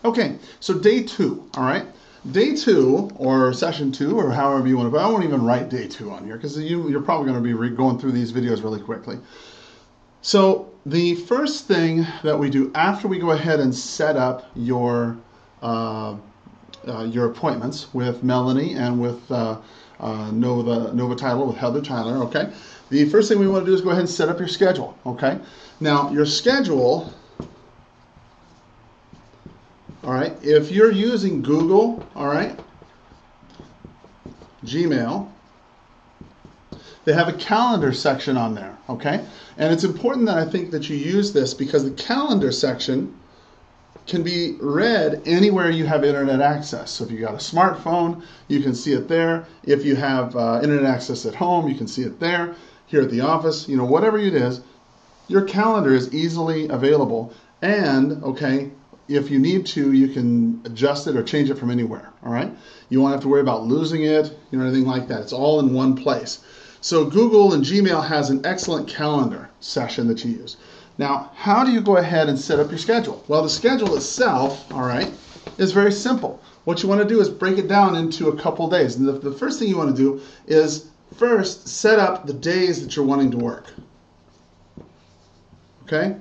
Okay, so day 2, all right? Day 2, or session 2, or however you want to, but I won't even write day 2 on here because you're probably going to be going through these videos really quickly. So the first thing that we do after we go ahead and set up your appointments with Melanie and with Nova Title, with Heather Tyler, okay? The first thing we want to do is go ahead and set up your schedule, okay? Now, your schedule, all right, if you're using Google, all right, Gmail, they have a calendar section on there, okay? And it's important that I think that you use this because the calendar section can be read anywhere you have internet access. So if you got a smartphone, you can see it there. If you have internet access at home, you can see it there. Here at the office, whatever it is, your calendar is easily available. And, okay, if you need to, you can adjust it or change it from anywhere, all right? You won't have to worry about losing it, anything like that. It's all in one place. So Google and Gmail has an excellent calendar session that you use. Now, how do you go ahead and set up your schedule? Well, the schedule itself, all right, is very simple. What you want to do is break it down into a couple days. And the first thing you want to do is first set up the days that you're wanting to work. Okay?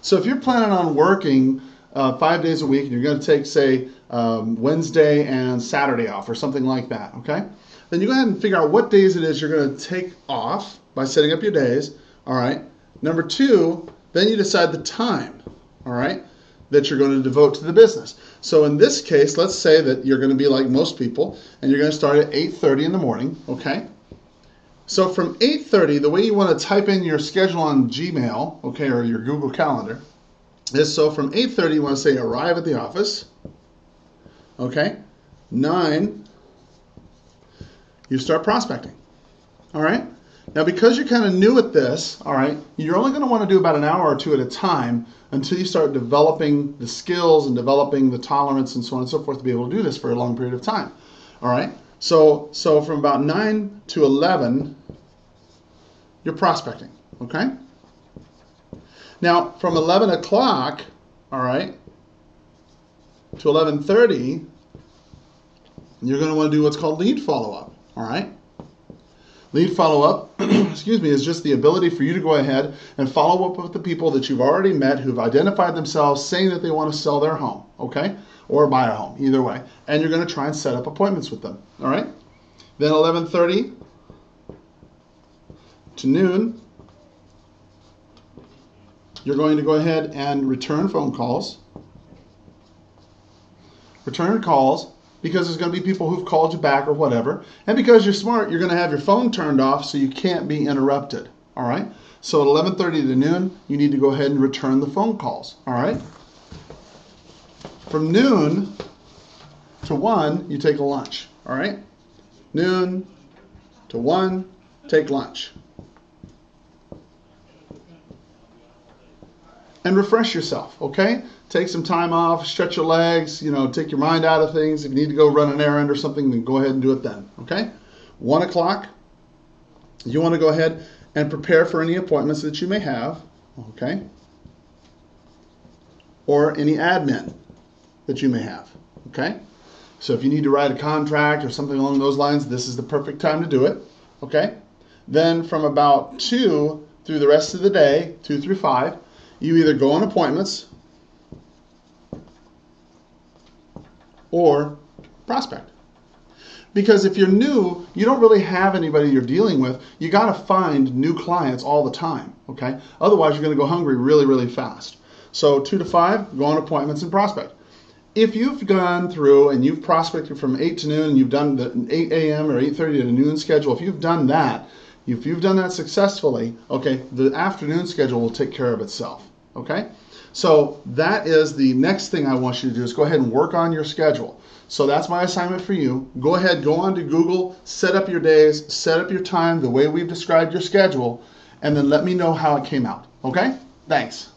So if you're planning on working 5 days a week and you're going to take, say, Wednesday and Saturday off or something like that, okay? Then you go ahead and figure out what days it is you're going to take off by setting up your days, all right? Number 2, then you decide the time, all right, that you're going to devote to the business. So in this case, let's say that you're going to be like most people and you're going to start at 8:30 in the morning, okay? So from 8:30, the way you want to type in your schedule on Gmail, okay, or your Google Calendar, is so from 8:30 you want to say arrive at the office, okay? 9, you start prospecting, all right? Now, because you're kind of new at this, all right, you're only going to want to do about an hour or 2 at a time until you start developing the skills and developing the tolerance and so on and so forth to be able to do this for a long period of time, all right? So from about 9 to 11, you're prospecting, okay? Now, from 11 o'clock, all right, to 11:30, you're going to want to do what's called lead follow-up, all right? Lead follow-up, excuse me, is just the ability for you to go ahead and follow up with the people that you've already met who've identified themselves saying that they want to sell their home, okay? Or buy a home, either way. And you're going to try and set up appointments with them, all right? Then 11:30 to noon, you're going to go ahead and return phone calls. Return calls. Because there's going to be people who've called you back or whatever. And because you're smart, you're going to have your phone turned off so you can't be interrupted. All right? So at 11:30 to noon, you need to go ahead and return the phone calls. All right? From noon to 1, you take a lunch. All right? Noon to 1, take lunch. And refresh yourself, okay? Take some time off, stretch your legs, take your mind out of things. If you need to go run an errand or something, then go ahead and do it then, okay? 1 o'clock, you want to go ahead and prepare for any appointments that you may have, okay? Or any admin that you may have, okay? So if you need to write a contract or something along those lines, this is the perfect time to do it, okay? Then from about 2 through the rest of the day, 2 through 5, you either go on appointments or prospect. Because if you're new, you don't really have anybody you're dealing with. You got to find new clients all the time, okay? Otherwise, you're going to go hungry really, really fast. So 2 to 5, go on appointments and prospect. If you've gone through and you've prospected from 8 to noon and you've done the 8 a.m. or 8:30 to noon schedule, if you've done that, successfully, okay, the afternoon schedule will take care of itself, okay? So that is the next thing I want you to do is go ahead and work on your schedule. So that's my assignment for you. Go ahead, go on to Google, set up your days, set up your time the way we've described your schedule, and then let me know how it came out, okay? Thanks.